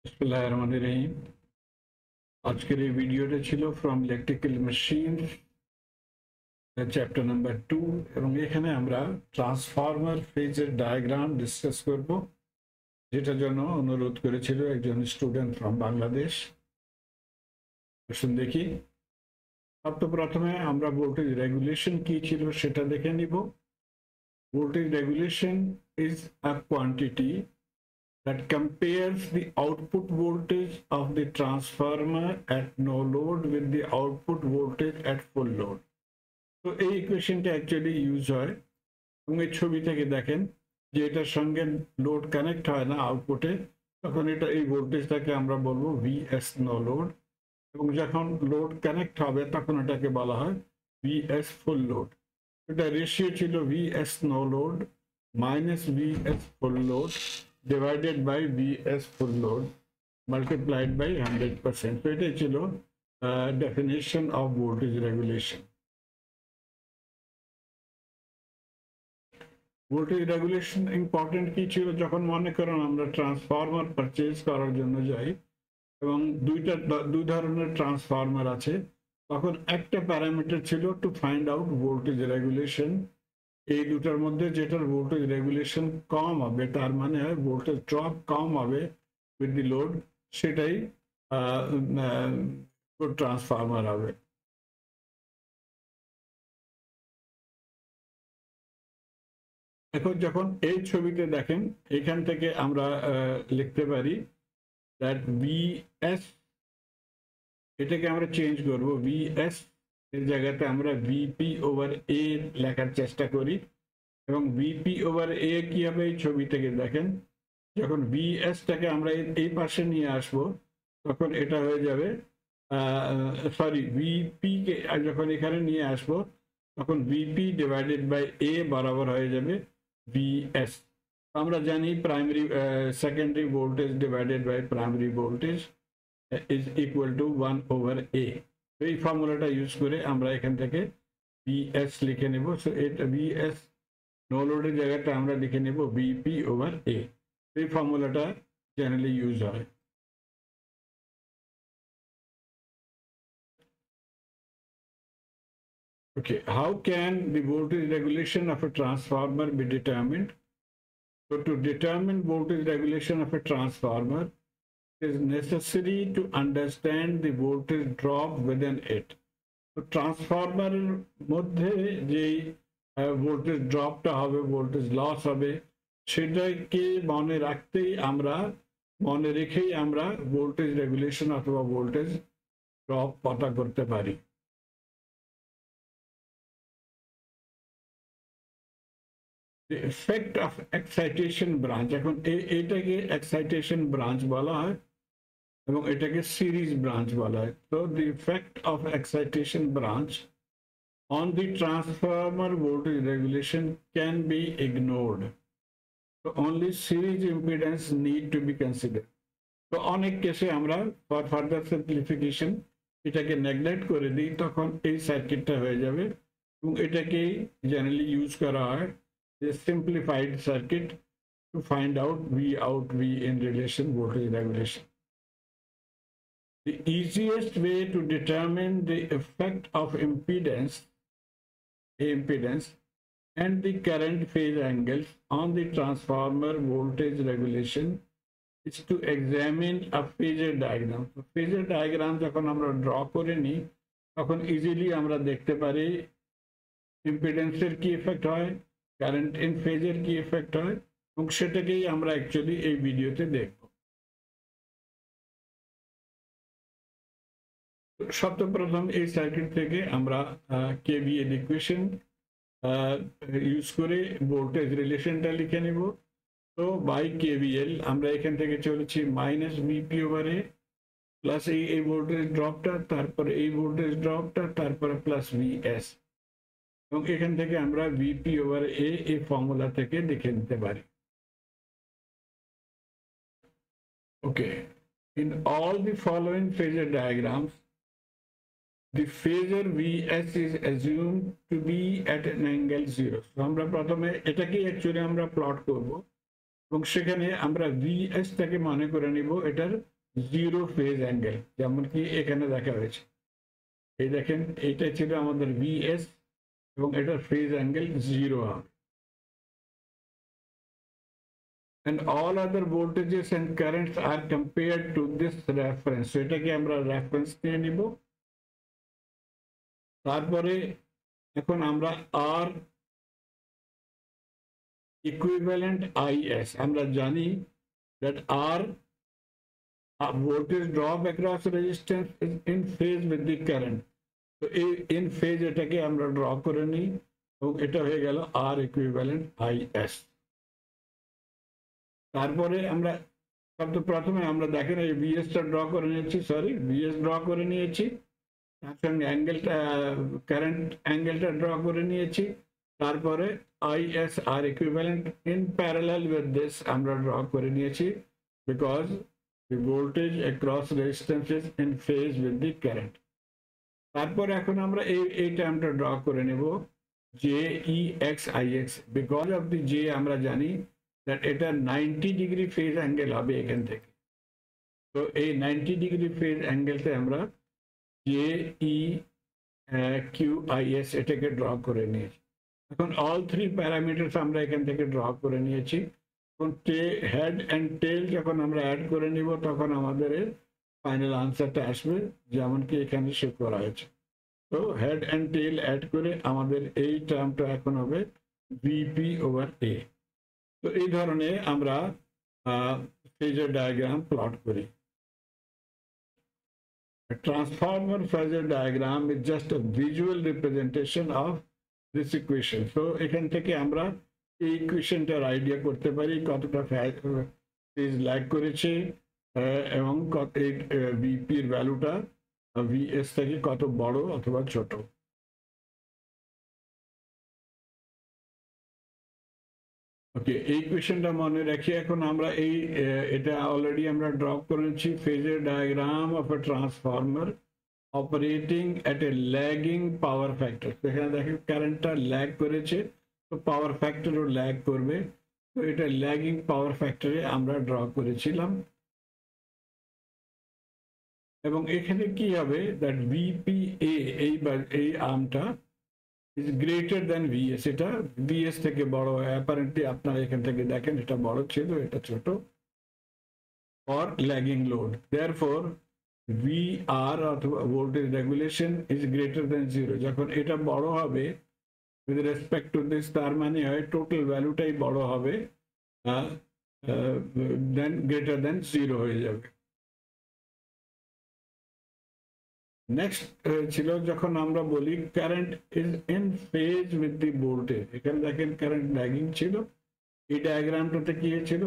বিসমিল্লাহিররহমানিররহিম। আজকের এই ভিডিওটা ছিল from electrical machine chapter number 2 এবং এখানে আমরা ট্রান্সফরমার ফেজের ডায়াগ্রাম ডিসকাস করব, যেটার জন্য অনুরোধ করেছিল একজন স্টুডেন্ট ফ্রম বাংলাদেশ। দেখি, প্রথমে আমরা ভোল্টেজ রেগুলেশন কি ছিল সেটা দেখে নিব। Voltage regulation is a quantity that compares the output voltage of the transformer at no load with the output voltage at full load. তো এই ইকুয়েশনটা অ্যাকচুয়ালি ইউজ হয় এবং এই ছবি থেকে দেখেন যে এটার সঙ্গে লোড কানেক্ট হয় না আউটপুটে, তখন এটা এই ভোল্টেজটাকে আমরা বলবো ভিএস নো লোড, এবং যখন লোড কানেক্ট হবে তখন এটাকে বলা হয় ভিএস ফুল লোড। এটা রেশিও ছিল VS no load minus VS full load divided by VS full load multiplied by 100%. So it is definition of voltage regulation. Voltage regulation important কি ছিল? যখন মনে করেন আমরা ট্রান্সফরমার পারচেজ করার জন্য যাই এবং দুই ধরনের ট্রান্সফরমার আছে, তখন একটা প্যারামিটার ছিল to find out voltage regulation. এই দুটার মধ্যে যেটার ভোল্টেজ রেগুলেশন কম হবে, তার মানে ভোল্টেজ ড্রপ কম হবে উইথ দি লোড, সেটাই ট্রান্সফরমার হবে। এখন যখন এই ছবিতে দেখেন, এখান থেকে আমরা লিখতে পারি দ্যাট ভিএস, এটাকে আমরা চেঞ্জ করব, ভিএস এর জায়গাতে আমরা ভিপি ওভার এ লেখার চেষ্টা করি, এবং ভিপি ওভার এ কি হবে এই ছবি থেকে দেখেন, যখন ভিএসটাকে আমরা এই পাশে নিয়ে আসব তখন এটা হয়ে যাবে সরি ভিপি কে যখন এখানে নিয়ে আসব তখন ভিপি ডিভাইডেড বাই এ বরাবর হয়ে যাবে ভিএস। আমরা জানি primary secondary voltage divided by primary voltage is equal to 1 over A. এই ফর্মুলাটা ইউজ করে আমরা এখান থেকে ভিএস লিখে নেব। সো এটা ভিএস নো লোডের জায়গাটা আমরা লিখে নেব ভিপি ওভার এ। এই ফর্মুলাটা জেনারেলি ইউজ হয়। Okay, how can the voltage regulation of a transformer be determined? So to determine voltage regulation of a transformer, it is necessary to understand the voltage drop within it. So transformer মধ্যে যে voltage ড্রপটা হবে, voltage loss হবে, সেটাকে মনে রেখেই আমরা voltage regulation অথবা voltage drop পতা করতে পারি। The effect of excitation branch, এখন এটাকে excitation branch বলা হয় এবং এটাকে সিরিজ ব্রাঞ্চ বলা হয়। So the effect of excitation branch on the transformer voltage regulation can be ignored. So only series impedance need to be considered. তো অনেক কেসে আমরা ফর ফার্দার সিম্পলিফিকেশন এটাকে নেগলেক্ট করে দিই, তখন এই সার্কিটটা হয়ে যাবে এবং এটাকেই জেনারেলি ইউজ করা হয় a simplified circuit to find out V out V in relation voltage regulation. The easiest way to determine the effect of impedance and the current phase angles on the transformer voltage regulation is to examine a phasor diagram. So phasor diagram যখন আমরা draw করে নিই তখন easily আমরা দেখতে পারি ইম্পিডেন্সের কি effect হয়, কারেন্ট ইন ফেজের কি এফেক্ট হয়, এবং সেটাকেই আমরা অ্যাকচুয়ালি এই ভিডিওতে দেখব। সর্বপ্রথম এই সার্কিট থেকে আমরা কেভিএল ইকুয়েশন ইউজ করে ভোল্টেজ রিলেশনটা লিখে নেব। তো বাই কেভিএল আমরা এখান থেকে চলেছি minus VP over a plus এই ভোল্টেজ ড্রপটা, তারপরে এই ভোল্টেজ ড্রপটা, তারপরে প্লাস ভিএস, এবং এখান থেকে আমরা ভিপি ওভার এ এই ফর্মুলা থেকে লিখে নিতে পারি। Okay, in all the following phasor diagrams, the phasor Vs is assumed to be at an angle 0. So আমরা প্রথমে এটাকে অ্যাকচুয়ালি আমরা প্লট করব এবং সেখানে আমরা Vs টাকে মনে করে নিব এটার জিরো ফেজ অ্যাঙ্গেল, যেমন কি এখানে দেখা হয়েছে। এই দেখেন, এইটা ছিল আমাদের ভিএস এবং এটার ফেজ অ্যাঙ্গেল জিরো হবে। and all other voltages and currents are compared to this reference, so এটাকে আমরা রেফারেন্স নিয়ে নিব। তারপরে এখন আমরা আর ইকুইভ্যালেন্ট আইএস, আমরা জানি that R voltage drop across resistance is in phase with the current, তো এই in phase এটাকে আমরা ড্র করে নিই এবং এটা হয়ে গেল R ইকুইভ্যালেন্ট আইএস। তারপরে আমরা প্রথমে আমরা দেখেন এই ভিএসটা ড্র করে নিয়েছি, সরি ভিএস ড্র করে নিয়েছি, তার সঙ্গে অ্যাঙ্গেলটা কারেন্ট অ্যাঙ্গেলটা ড্র করে নিয়েছি, তারপরে IS R equivalent in parallel with this আমরা ড্র করে নিয়েছি because the voltage across resistances in phase with the current। তারপরে এখন আমরা এই টার্মটা ড্র করে নেব J E x I x, because of the J আমরা জানি দ্যাট এটা 90 ডিগ্রি ফেজ অ্যাঙ্গেল হবে এখান থেকে, তো এই 90 ডিগ্রি ফেজ অ্যাঙ্গেলতে আমরা J E Q I S এটাকে ড্র করে নিয়েছি। এখন অল থ্রি প্যারামিটার্স আমরা এখান থেকে ড্র করে নিয়েছি। এখন হেড অ্যান্ড টেল যখন আমরা অ্যাড করে নিব তখন আমাদের ফাইনাল আনসারটা আসবে যেমন কি এখানে শো করা হয়েছে। তো হেড অ্যান্ড টেল অ্যাড করে আমাদের এই টার্মটা এখন হবে ভিপি ওভার এ। তো এই ধরনের আমরা ফেজার ডায়াগ্রাম প্লট করি। A transformer phasor diagram is just a visual representation of this equation. So এখান থেকে আমরা এই ইকুয়েশনটার আইডিয়া করতে পারি কতটা ফেজ ল্যাগ করেছে এবং কত ভিপির ভ্যালুটা ভিএস থেকে কত বড় অথবা ছোট। ওকে, এই কোয়েশ্চেনটা মনে রাখি। এখন আমরা এটা অলরেডি আমরা ড্র করেছি phasor diagram of A transformer operating at A lagging power factor. এখানে দেখেন কারেন্টটা ল্যাগ করেছে, তো পাওয়ার ফ্যাক্টরও ল্যাগ করবে, তো এটা ল্যাগিং পাওয়ার ফ্যাক্টরে আমরা ড্র করেছিলাম। এবং এখানে কি হবে দ্যাট ভিপিএ এই আর্মটা is greater than VS, এটা VS থেকে বড় হয়। অ্যাপারেন্টলি আপনারা এখান থেকে দেখেন এটা বড় ছিল, এটা ছোট। or lagging load, therefore VR অথবা voltage regulation is greater than 0, যখন এটা বড় হবে with respect to this তার মানে হয় টোটাল ভ্যালুটাই বড় হবে, then greater than 0 হয়ে যাবে। নেক্সট ছিল যখন আমরা বলি current is in phase with the voltage, এখানে দেখেন কারেন্ট ল্যাগিং ছিল। এই ডায়াগ্রামটাতে কি ছিল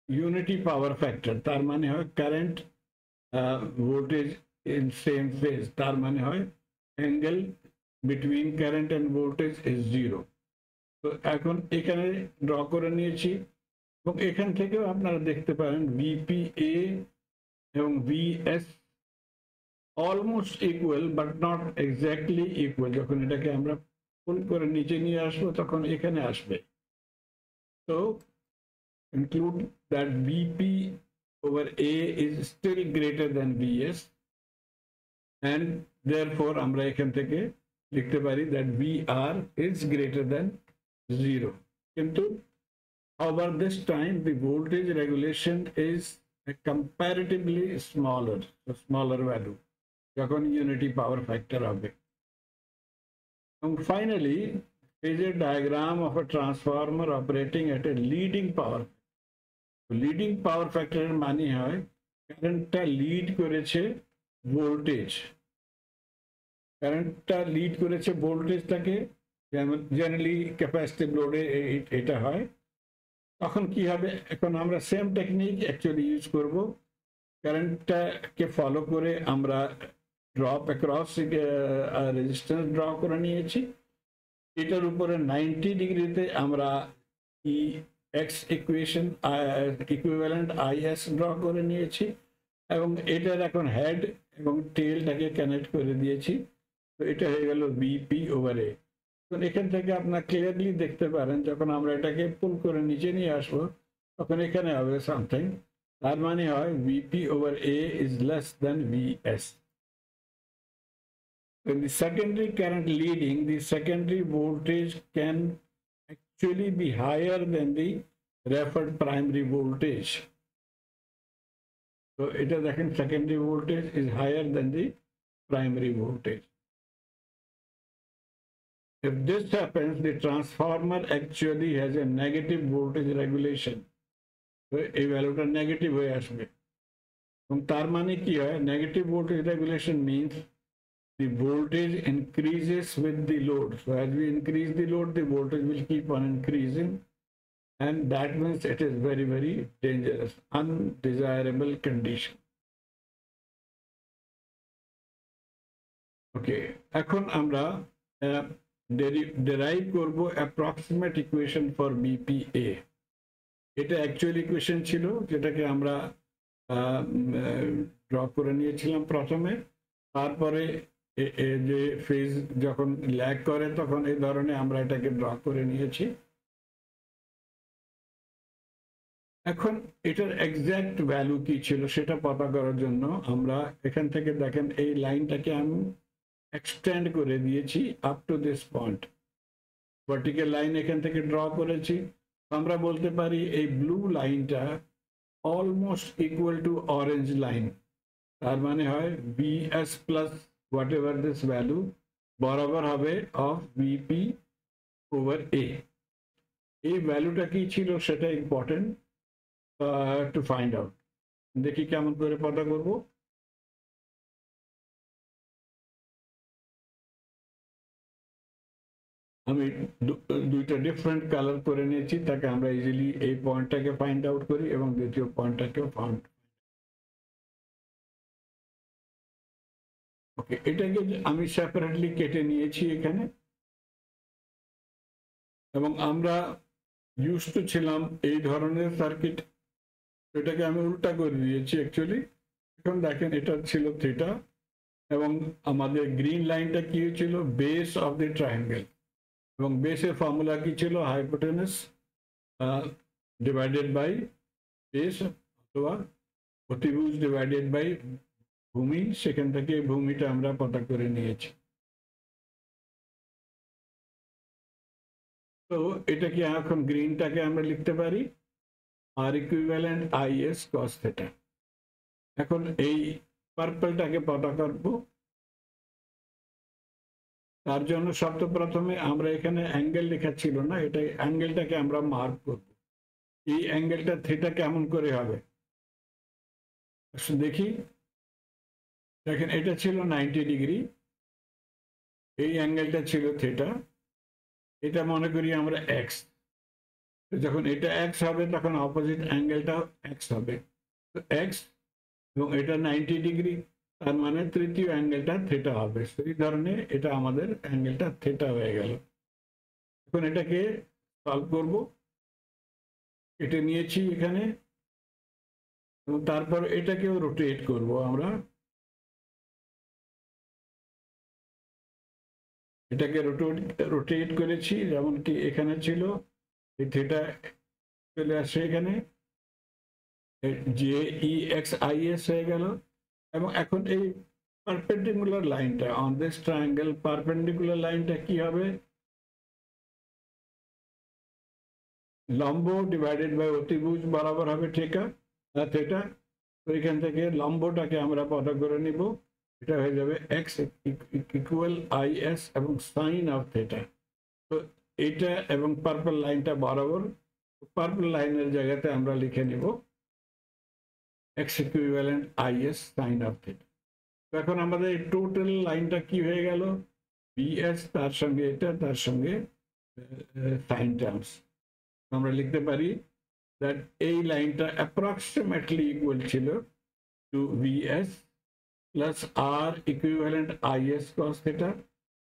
ইউনিটি পাওয়ার ফ্যাক্টর, তার মানে হয় current voltage in same phase, তার মানে হয় angle between current and voltage is 0। তো এখন এখানে ড্র করে নিয়েছি এবং এখান থেকেও আপনারা দেখতে পারেন ভিপিএ এবং VS almost equal but not exactly equal. যখন এটাকে আমরা ফুল করে নিচে নিয়ে আসবো তখন এখানে আসবে। তো include that VP over A is still greater than VS and therefore আমরা এখান থেকে লিখতে পারি that VR is greater than 0, কিন্তু over this time the voltage regulation is a comparatively smaller value যখন unity power factor হবে। And finally, phasor diagram of a transformer operating at a leading power factor. Leading power ফ্যাক্টরের মানে হয় কারেন্টটা lead করেছে voltage, কারেন্টটা lead করেছে ভোল্টেজটাকে, যেমন জেনারেলি ক্যাপাসিটিভ লোডে এটা হয়। তখন কি হবে, এখন আমরা সেম টেকনিক অ্যাকচুয়ালি ইউজ করব। কারেন্টটাকে ফলো করে আমরা ড্রপ অ্যাক্রস রেজিস্ট্যান্স ড্র করে নিয়েছি, এটার উপরে 90 ডিগ্রিতে আমরা x equation equivalent is draw করে নিয়েছি এবং এটার এখন হেড এবং টেলটাকে কানেক্ট করে দিয়েছি, তো এটা হয়ে গেল বিপি ওভার এ। এখান থেকে আপনার ক্লিয়ারলি দেখতে পারেন যখন আমরা এটাকে পুল করে নিচে নিয়ে আসবো তখন এখানে হবে সামথিং তার মানে হয় VP over A is less than VS. When the secondary current leading, the secondary voltage can actually be higher than the referred primary voltage. So এটা দেখেন secondary voltage is higher than the primary voltage. If this happens, the transformer actually has a negative voltage regulation. So এই ভ্যালুটা negative হয়ে আসবে এবং তার মানে কি হয় negative voltage regulation means the voltage increases with the load. So as we increase the load, the voltage will keep on increasing, and that means it is very, very dangerous, undesirable condition. Okay, এখন আমরা derive করব approximate equation for BPA. এটা actual equation ছিল যেটাকে আমরা draw করে নিয়েছিলাম প্রথমে, তারপরে যে ফেজ যখন ল্যাগ করে তখন এই ধরনের আমরা এটাকে ড্র করে নিয়েছি। এখন এটার এক্সাক্ট ভ্যালু কি ছিল সেটা পতা করার জন্য আমরা এখান থেকে দেখেন এই লাইনটাকে আমি এক্সটেন্ড করে দিয়েছি up to this point, vertical line এখান থেকে ড্র করেছি। আমরা বলতে পারি এই ব্লু লাইনটা almost equal to orange line, তার মানে হয় BS plus what ever this value বরাবর হবে অফ VP ওভার A। এই ভ্যালুটা কি ছিল সেটা ইম্পর্টেন্ট টু ফাইন্ড আউট। দেখি কেমন করে পতা করব। আমি দুইটা ডিফারেন্ট কালার করে নিয়েছি তাকে আমরা ইজিলি এই পয়েন্টটাকে ফাইন্ড আউট করি এবং দ্বিতীয় পয়েন্টটাকেও ফাইন্ড। ওকে, এটাকে আমি সেপারেটলি কেটে নিয়েছি এখানে, এবং আমরা ইউজড টু ছিলাম এই ধরনের সার্কিট, এটাকে আমি উল্টা করে দিয়েছি অ্যাকচুয়ালি। এখন দেখেন এটা ছিল থিটা এবং আমাদের গ্রিন লাইনটা কি ছিল বেস অফ দি ট্রায়াঙ্গেল, এবং বেসের ফর্মুলা কি ছিল হাইপোটেনাস ডিভাইডেড বাই বেস অথবা অতিভুজ ডিভাইডেড বাই ভূমি, সেখান থেকে ভূমিটা আমরা পতা করে নিয়েছি। তো এটা কি এখন গ্রিনটাকে আমরা লিখতে পারি আর ইকুইভ্যালেন্ট IS cos theta। এখন এই পার্পলটাকে পতা করব, তার জন্য সর্বপ্রথমে আমরা এখানে অ্যাঙ্গেল লেখা ছিল না, এটা অ্যাঙ্গেলটাকে আমরা মার্ক করব। এই অ্যাঙ্গেলটা থিটা কেমন করে হবে দেখি। দেখেন এটা ছিল 90 ডিগ্রি, এই অ্যাঙ্গেলটা ছিল থিটা, এটা মনে করি আমরা x। যখন এটা x হবে তখন অপোজিট অ্যাঙ্গেলটাও x হবে, তো x এবং এটা 90 ডিগ্রি, তার মানে তৃতীয় অ্যাঙ্গেলটা থিটা হবে। সেই ধরনের এটা আমাদের অ্যাঙ্গেলটা থিটা হয়ে গেল। এখন এটাকে সলভ করব, এটা নিয়েছি এখানে এবং তারপর এটাকেও রোটেট করব আমরা, এটাকে রোটেট করেছি, যেমন কি এখানে ছিল এই থিটা চলে আসছে এখানে JEXIS হয়ে গেল। এবং এখন এই পারপেন্ডিকুলার লাইনটা অন দিস ট্রায়াঙ্গেল, পারপেন্ডিকুলার লাইনটা কি হবে লম্ব ডিভাইডেড বাই অতিভুজ বরাবর হবে থিটা। তো এখান থেকে লম্বটাকে আমরা পতা করে নিব, এটা হয়ে যাবে x ইকুয়াল IS এবং সাইন অফ থিটা। তো এটা এবং পার্পল লাইনটা বরাবর, পার্পল লাইনের জায়গাতে আমরা লিখে নিব x equivalent IS sine of theta. এখন আমাদের টোটাল লাইনটা কি হয়ে গেল BS, তার সঙ্গে এটা, তার সঙ্গে সাইন টার্মস। আমরা লিখতে পারি দ্যাট এই লাইনটা অ্যাপ্রক্সিমেটলি ইকুয়াল ছিল to VS plus R equivalent IS cos theta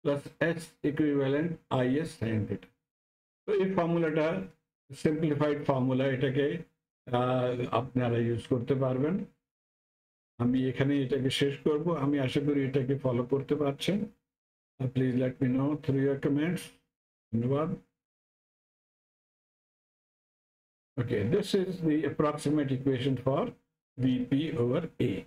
plus H equivalent IS sin theta। তো এই ফর্মুলাটা সিম্পলিফাইড ফর্মুলা, এটাকে আপনারা ইউজ করতে পারবেন। আমি এখানে এটাকে শেষ করব, আমি আশা করি এটাকে ফলো করতে পারছেন। Please let me no through your comments. ধন্যবাদ। Okay, this is the approximate equation for VP over A.